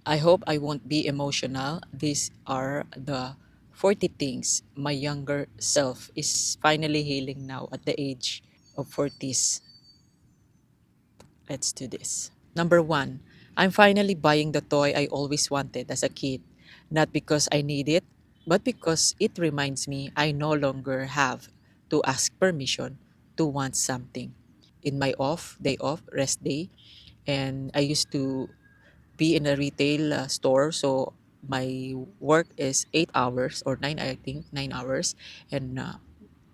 I hope I won't be emotional. These are the 40 things my younger self is finally healing now at the age of 40s. Let's do this. Number one, I'm finally buying the toy I always wanted as a kid. Not because I need it, but because it reminds me I no longer have to ask permission to want something. In my day off, rest day, and I used to be in a retail store. So my work is 8 hours or nine, I think 9 hours, and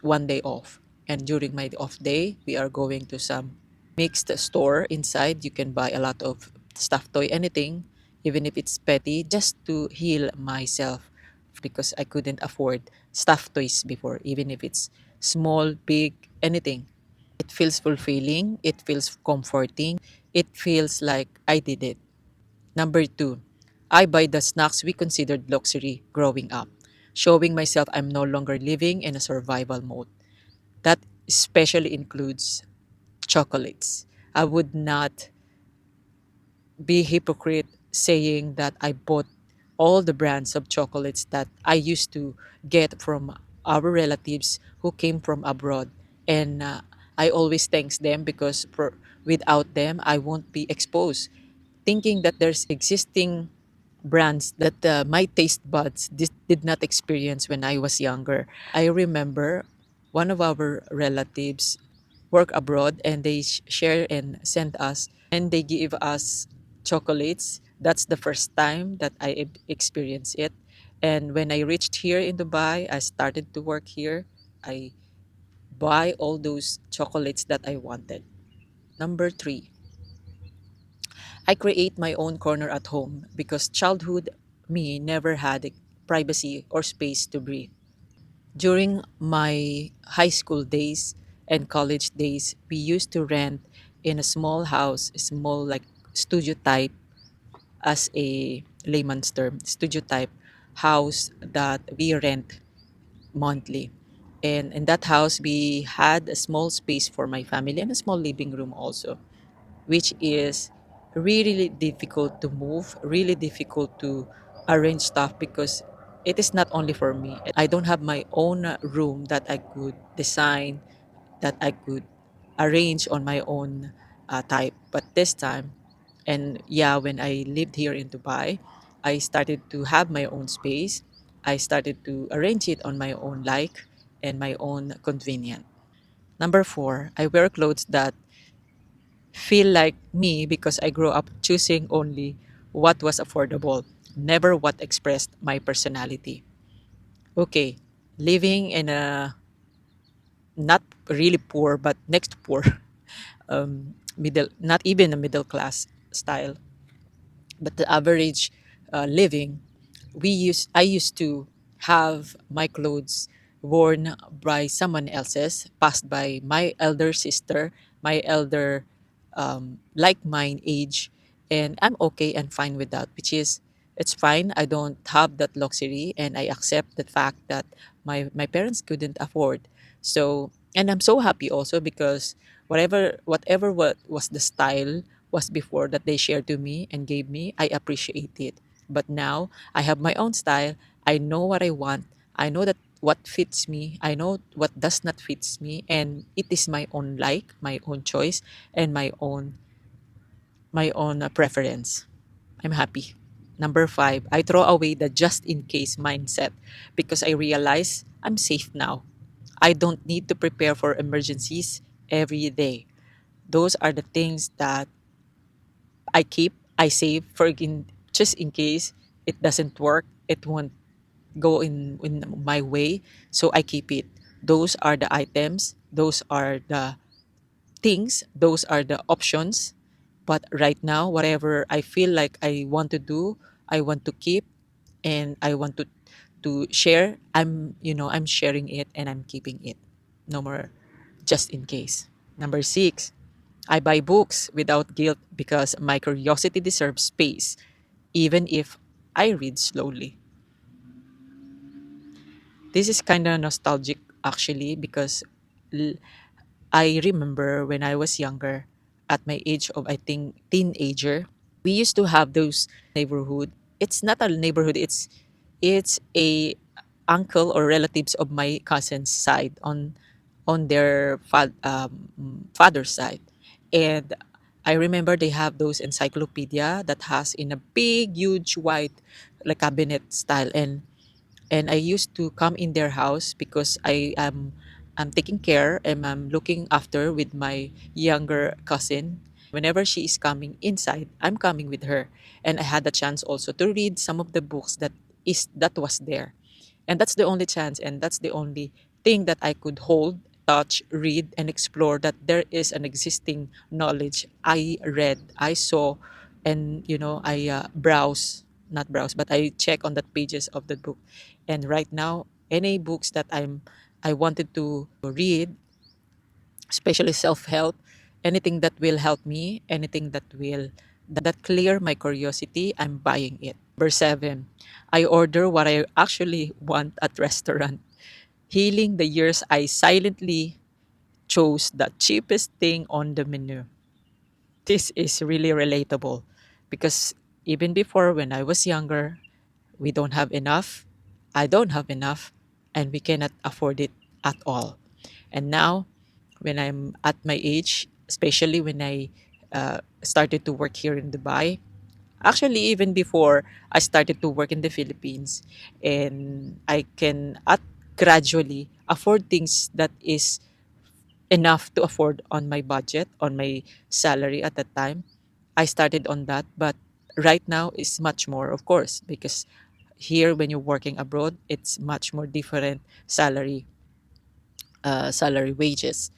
1 day off. And during my off day, we are going to some mixed store inside. You can buy a lot of stuffed toy, anything, even if it's petty, just to heal myself because I couldn't afford stuffed toys before, even if it's small, big, anything. It feels fulfilling, it feels comforting, it feels like I did it. Number two, I buy the snacks we considered luxury growing up, showing myself I'm no longer living in a survival mode. That especially includes chocolates. I would not be hypocrite saying that I bought all the brands of chocolates that I used to get from our relatives who came from abroad. And I always thanks them because without them, I won't be exposed. Thinking that there's existing brands that my taste buds did not experience when I was younger. I remember one of our relatives work abroad and they share and send us and they give us chocolates. That's the first time that I experienced it. And when I reached here in Dubai, I started to work here. I buy all those chocolates that I wanted. Number three, I create my own corner at home because childhood me never had privacy or space to breathe. During my high school days and college days, we used to rent in a small house, a small like studio type, as a layman's term, studio type house that we rent monthly. And in that house, we had a small space for my family and a small living room also, which is really difficult to move, really difficult to arrange stuff because it is not only for me. I don't have my own room that I could design, that I could arrange on my own type. But this time, and yeah, when I lived here in Dubai, I started to have my own space. I started to arrange it on my own like and my own convenient. Number four, I wear clothes that feel like me because I grew up choosing only what was affordable, never what expressed my personality. Okay, living in a not really poor but next to poor middle, not even a middle class style, but the average living, I used to have my clothes worn by someone else's, passed by my elder sister, my elder like mine age, and I'm okay and fine with that, which is it's fine. I don't have that luxury, and I accept the fact that my parents couldn't afford. So, and I'm so happy also because whatever what was the style was before that they shared to me and gave me, I appreciate it. But now I have my own style. I know what I want. I know that what fits me. I know what does not fits me, and it is my own like, my own choice, and my own preference. I'm happy. Number five, I throw away the just in case mindset because I realize I'm safe now. I don't need to prepare for emergencies every day. Those are the things that I save for just in case it doesn't work, it won't go in my way. So I keep it. Those are the items, those are the things, those are the options. But right now, whatever I feel like I want to do, I want to keep and I want to share. I'm sharing it and I'm keeping it. No more just in case. Number six, I buy books without guilt because my curiosity deserves space, even if I read slowly. This is kind of nostalgic actually because l- I remember when I was younger, at my age of I think teenager, We used to have those neighborhood. It's not a neighborhood. It's a uncle or relatives of my cousin's side on their father's side, and I remember they have those encyclopedia that has in a big, huge, white, like cabinet style, and I used to come in their house because I'm taking care and I'm looking after with my younger cousin. Whenever she is coming inside, I'm coming with her, and I had the chance also to read some of the books that was there, and that's the only chance, and that's the only thing that I could hold, touch, read, and explore, that there is an existing knowledge. I read, I saw, and I browse, not browse, but I check on the pages of the book. And right now, any books that I wanted to read, especially self-help, anything that will help me, anything that clear my curiosity, I'm buying it. Number 7, I order what I actually want at restaurant. Healing the years I silently chose the cheapest thing on the menu. This is really relatable because even before, when I was younger, we don't have enough. I don't have enough, and we cannot afford it at all. And now, when I'm at my age, especially when I started to work here in Dubai, actually, even before I started to work in the Philippines, and I can gradually afford things that is enough to afford on my budget, on my salary at that time. I started on that, but right now is much more, of course, because here when you're working abroad, it's much more different salary wages.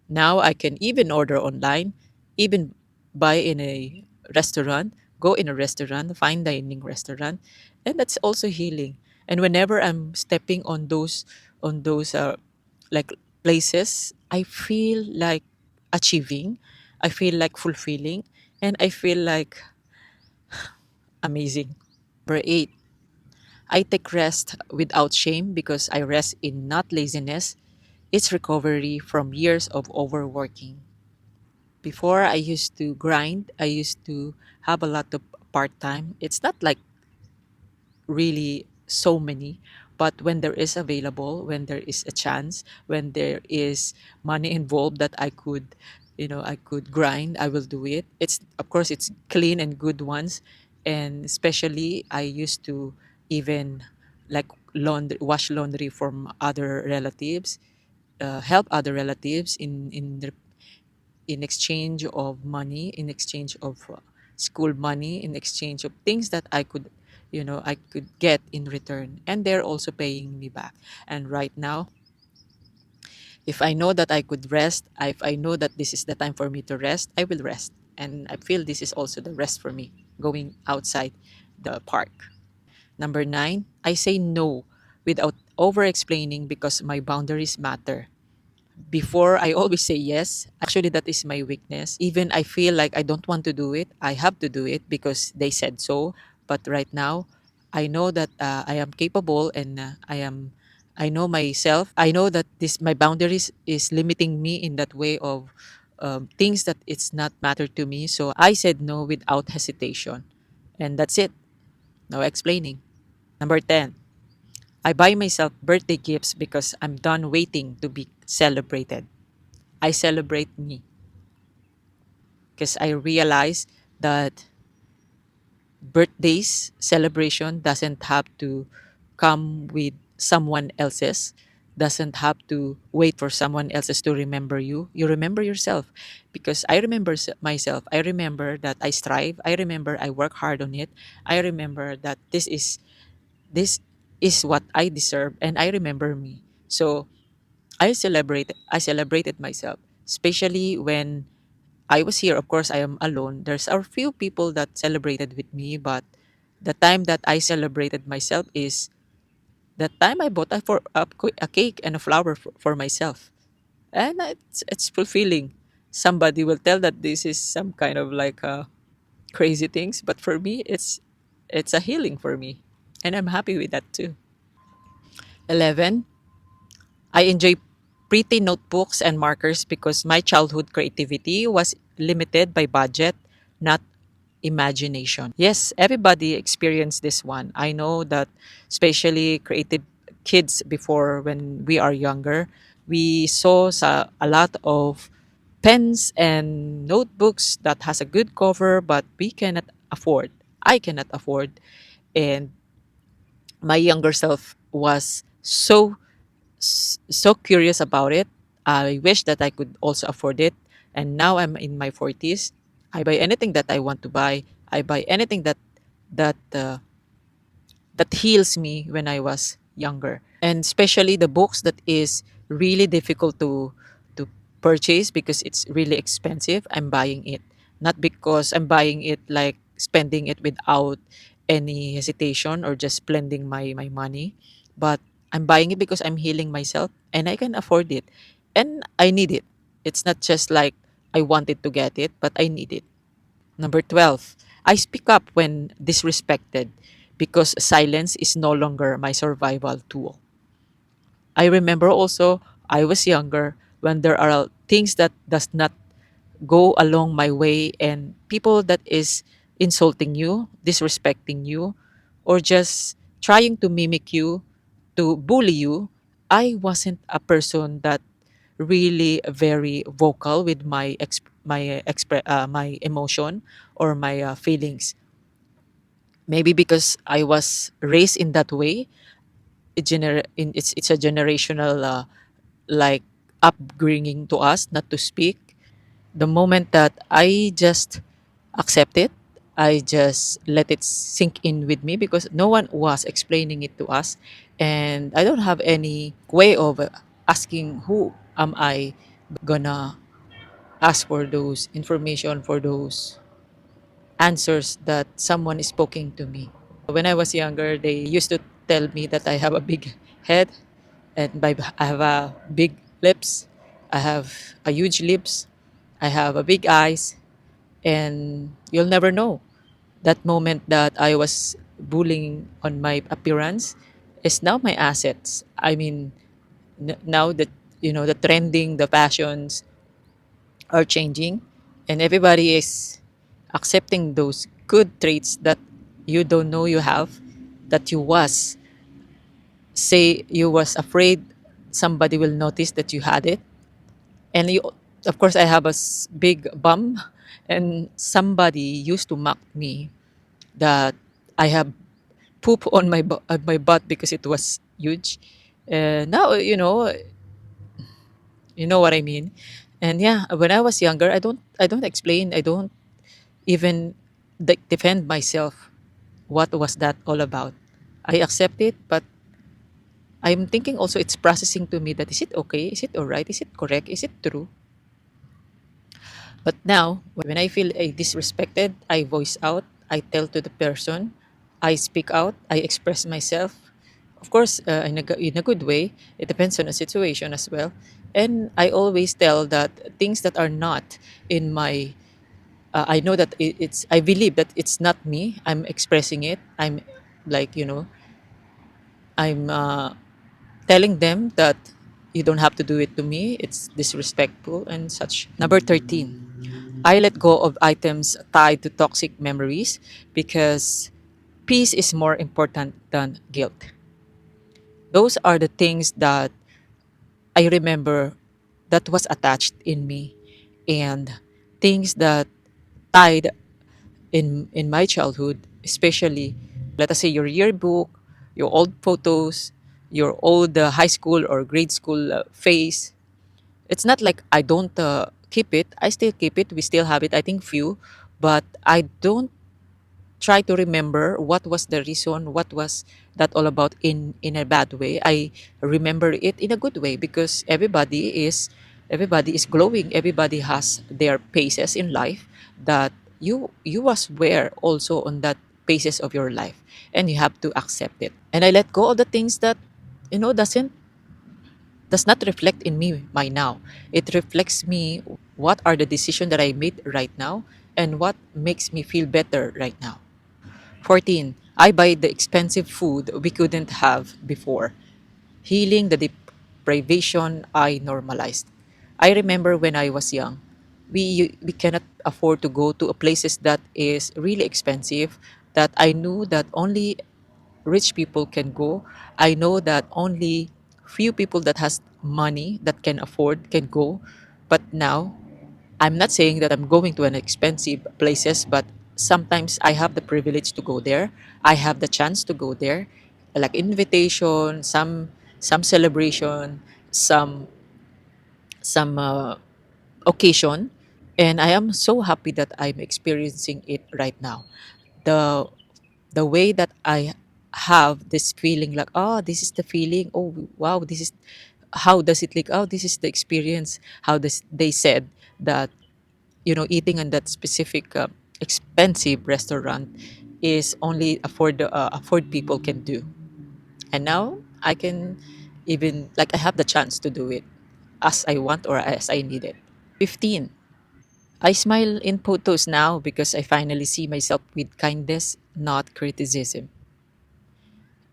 Now I can even order online, even buy in a restaurant, go in a restaurant, fine dining restaurant, and that's also healing. And whenever I'm stepping on those like places, I feel like achieving, I feel like fulfilling, and I feel like amazing. Number 8, I take rest without shame because I rest in not laziness. It's recovery from years of overworking. Before, I used to grind. I used to have a lot of part time. It's not like really so many, but when there is available, when there is a chance, when there is money involved that I could grind, I will do it. It's, of course, it's clean and good ones, and especially I used to even like wash laundry from other relatives, help other relatives in exchange of money, in exchange of school money, in exchange of things that I could get in return, and they're also paying me back. And right now, if I know that I could rest, if I know that this is the time for me to rest, I will rest. And I feel this is also the rest for me, going outside the park. Number 9, I say no without over explaining because my boundaries matter. Before, I always say yes. Actually, that is my weakness. Even I feel like I don't want to do it, I have to do it because they said so. But right now, I know that I am capable, and I know myself. I know that this my boundaries is limiting me in that way of things that it's not matter to me. So I said no without hesitation, and that's it. No explaining. Number 10, I buy myself birthday gifts because I'm done waiting to be celebrated. I celebrate me because I realize that birthdays celebration doesn't have to come with someone else's, doesn't have to wait for someone else's to remember you. You remember yourself, because I remember myself. I remember that I strive. I remember I work hard on it. I remember that this is what I deserve, and I remember me. So I celebrated myself, especially when I was here. Of course, I am alone. There's a few people that celebrated with me, but the time that I celebrated myself is the time I bought a cake and a flower for myself, and it's fulfilling. Somebody will tell that this is some kind of like crazy things, but for me, it's a healing for me, and I'm happy with that too. 11, I enjoy pretty notebooks and markers because my childhood creativity was limited by budget, not imagination. Yes, everybody experienced this one. I know that especially creative kids before when we are younger, we saw a lot of pens and notebooks that has a good cover but we cannot afford. I cannot afford, and my younger self was so curious about it. I wish that I could also afford it. And now I'm in my 40s. I buy anything that I want to buy. I buy anything that that heals me when I was younger. And especially the books that is really difficult to purchase because it's really expensive, I'm buying it. Not because I'm buying it like spending it without any hesitation or just spending my money, but I'm buying it because I'm healing myself and I can afford it and I need it. It's not just like I wanted to get it, but I need it. Number 12, I speak up when disrespected because silence is no longer my survival tool. I remember also I was younger when there are things that does not go along my way and people that is insulting you, disrespecting you, or just trying to mimic you, to bully you. I wasn't a person that really very vocal with my emotion or my feelings. Maybe because I was raised in that way. It's a generational like upbringing to us not to speak. The moment that I just accept it, I just let it sink in with me because no one was explaining it to us, and I don't have any way of asking who am I gonna ask for those information, for those answers that someone is speaking to me. When I was younger, they used to tell me that I have a big head and I have a big lips, I have a huge lips, I have a big eyes, and you'll never know. That moment that I was bullying on my appearance is now my assets. I mean, now that the trending, the fashions are changing, and everybody is accepting those good traits that you don't know you have, that you was say you was afraid somebody will notice that you had it. And you, of course, I have a big bum, and somebody used to mock me that I have poop on my butt because it was huge. Now you know what I mean. And yeah, when I was younger, I don't explain. I don't even defend myself. What was that all about? I accept it, but I'm thinking also it's processing to me that is it okay? Is it alright? Is it correct? Is it true? But now, when I feel disrespected, I voice out, I tell to the person, I speak out, I express myself. Of course, in a good way. It depends on the situation as well. And I always tell that things that are not in my, I know that I believe that it's not me. I'm expressing it. I'm like, I'm telling them that you don't have to do it to me. It's disrespectful and such. Number 13. I let go of items tied to toxic memories because peace is more important than guilt. Those are the things that I remember that was attached in me, and things that tied in my childhood, especially let us say your yearbook, your old photos, your old high school or grade school phase. It's not like I don't keep it. I still keep it. We still have it. I think few, but I don't try to remember what was the reason, what was that all about in a bad way. I remember it in a good way because everybody is glowing. Everybody has their paces in life that you was where also on that paces of your life, and you have to accept it. And I let go of the things that does not reflect in me by now. It reflects me what are the decisions that I made right now and what makes me feel better right now. 14. I buy the expensive food we couldn't have before. Healing the deprivation I normalized. I remember when I was young, We cannot afford to go to a places that is really expensive, that I knew that only rich people can go. I know that only few people that has money that can afford can go. But now, I'm not saying that I'm going to an expensive places, but sometimes I have the privilege to go there. I have the chance to go there, like invitation, some celebration, some occasion, and I am so happy that I'm experiencing it right now. The the way that I have this feeling like, oh, this is the feeling. Oh, wow, this is how does it look? Oh, this is the experience. How does they said that eating in that specific expensive restaurant is only afford people can do, and now I can even like I have the chance to do it as I want or as I need it. 15. I smile in photos now because I finally see myself with kindness, not criticism.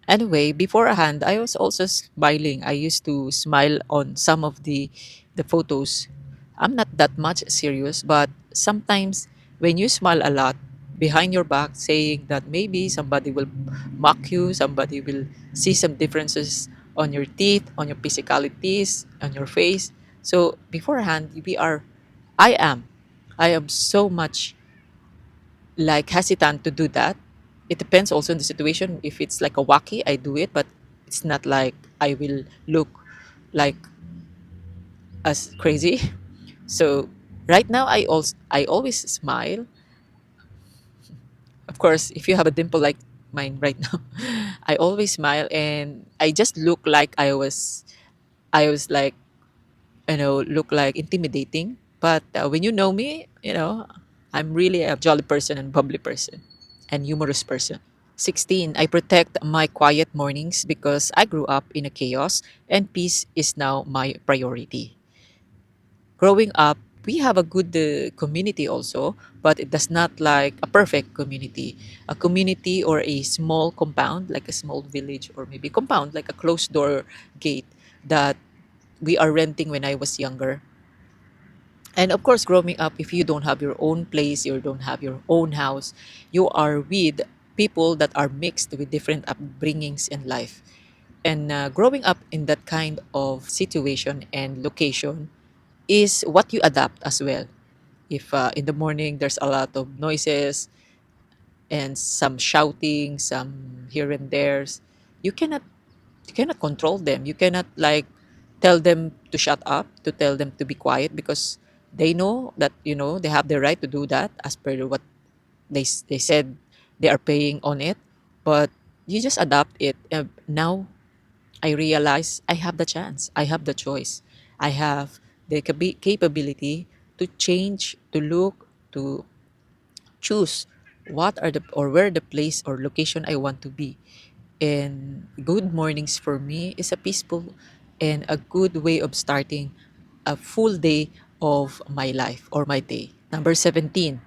Anyway, beforehand, I was also smiling. I used to smile on some of the photos. I'm not that much serious, but sometimes when you smile a lot behind your back, saying that maybe somebody will mock you, somebody will see some differences on your teeth, on your physicalities, on your face. So beforehand, I am, I am so much like hesitant to do that. It depends also on the situation. If it's like a wacky, I do it, but it's not like I will look like as crazy. So right now, I always smile. Of course, if you have a dimple like mine right now, I always smile, and I just look like I was like look like intimidating. But when you know me, I'm really a jolly person and bubbly person and humorous person. 16. I protect my quiet mornings because I grew up in a chaos and peace is now my priority. Growing up, we have a good community also, but it does not like a perfect community. A community or a small compound, like a small village or maybe compound, like a closed door gate that we are renting when I was younger. And of course, growing up, if you don't have your own place, you don't have your own house, you are with people that are mixed with different upbringings in life. And growing up in that kind of situation and location is what you adapt as well. If in the morning there's a lot of noises and some shouting, some here and there's, you cannot you cannot control them. You cannot like tell them to shut up, to tell them to be quiet because they know that they have the right to do that as per what they said they are paying on it. But you just adapt it. Now I realize I have the chance. I have the choice. I have the capability to change, to look, to choose what are the or where the place or location I want to be. And good mornings for me is a peaceful and a good way of starting a full day of my life or my day. Number 17,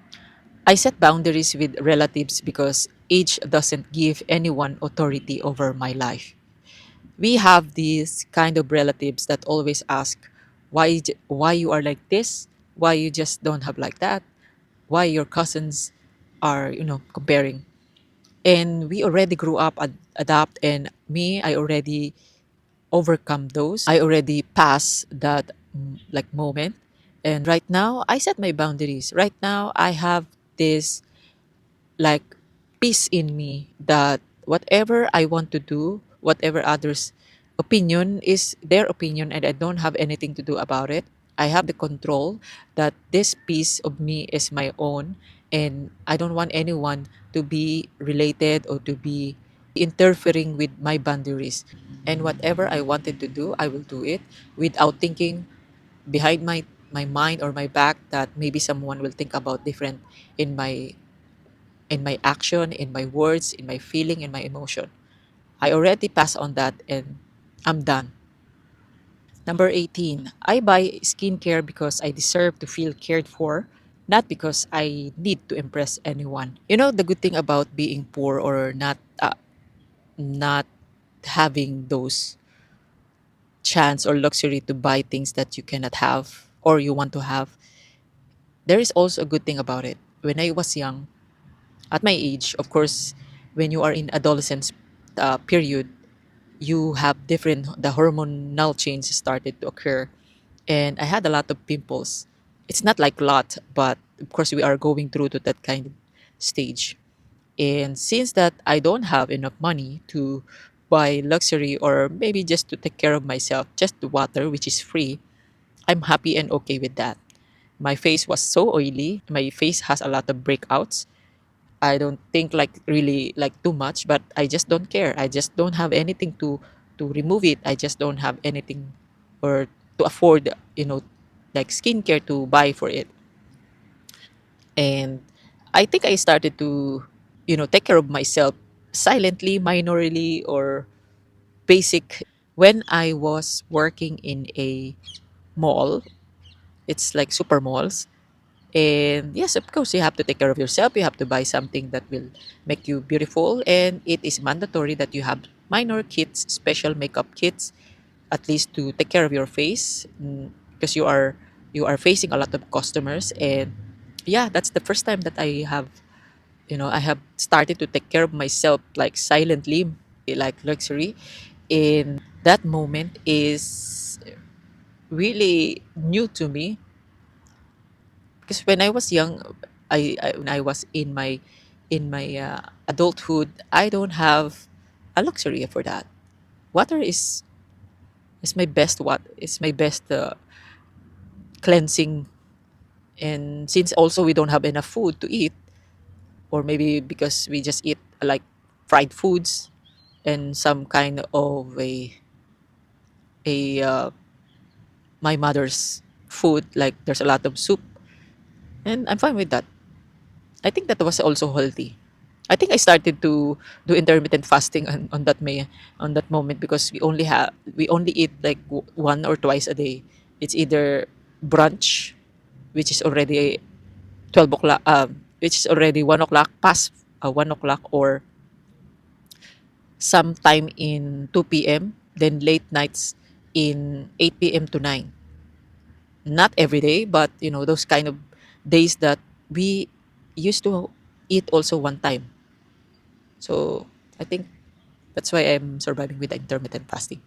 I set boundaries with relatives because age doesn't give anyone authority over my life. We have these kind of relatives that always ask why you are like this, why you just don't have like that, why your cousins are comparing. And we already grew up adapt, and me, I already overcome those. I already passed that like moment. And right now I set my boundaries. Right now I have this like peace in me that whatever I want to do, whatever others' opinion is their opinion, and I don't have anything to do about it. I have the control that this piece of me is my own, and I don't want anyone to be related or to be interfering with my boundaries. And whatever I wanted to do, I will do it without thinking behind my mind or my back that maybe someone will think about different in my action, in my words, in my feeling, in my emotion. I already passed on that and I'm done. Number 18, I buy skincare because I deserve to feel cared for, not because I need to impress anyone. The good thing about being poor or not having those chance or luxury to buy things that you cannot have or you want to have there is also a good thing about it. When I was young, at my age, of course, when you are in adolescence period, you have different, the hormonal changes started to occur, and I had a lot of pimples. It's not like lot, but of course we are going through to that kind of stage. And since that I don't have enough money to buy luxury, or maybe just to take care of myself, just the water, which is free, I'm happy and okay with that. My face was so oily. My face has a lot of breakouts. I don't think like really like too much, but I just don't care. I just don't have anything to remove it. I just don't have anything or to afford, like skincare to buy for it. And I think I started to, take care of myself silently, minorly, or basic. When I was working in a mall, it's like super malls. And yes, of course, you have to take care of yourself. You have to buy something that will make you beautiful. And it is mandatory that you have minor kits, special makeup kits, at least to take care of your face, because you are facing a lot of customers. And yeah, that's the first time that I have started to take care of myself like silently, like luxury. And that moment is really new to me, because when I was young, when I was in my adulthood, I don't have a luxury for that. Water is my best, what is my best cleansing. And since also we don't have enough food to eat, or maybe because we just eat like fried foods and some kind of a my mother's food, like there's a lot of soup, and I'm fine with that. I think that was also healthy. I think I started to do intermittent fasting on that moment, because we only eat like one or twice a day. It's either brunch, which is already 12 o'clock, which is already 1 o'clock past 1 o'clock, or sometime in 2 p.m. Then late nights in 8 p.m. to 9. Not every day, but those kind of days that we used to eat also one time. So I think that's why I'm surviving with the intermittent fasting.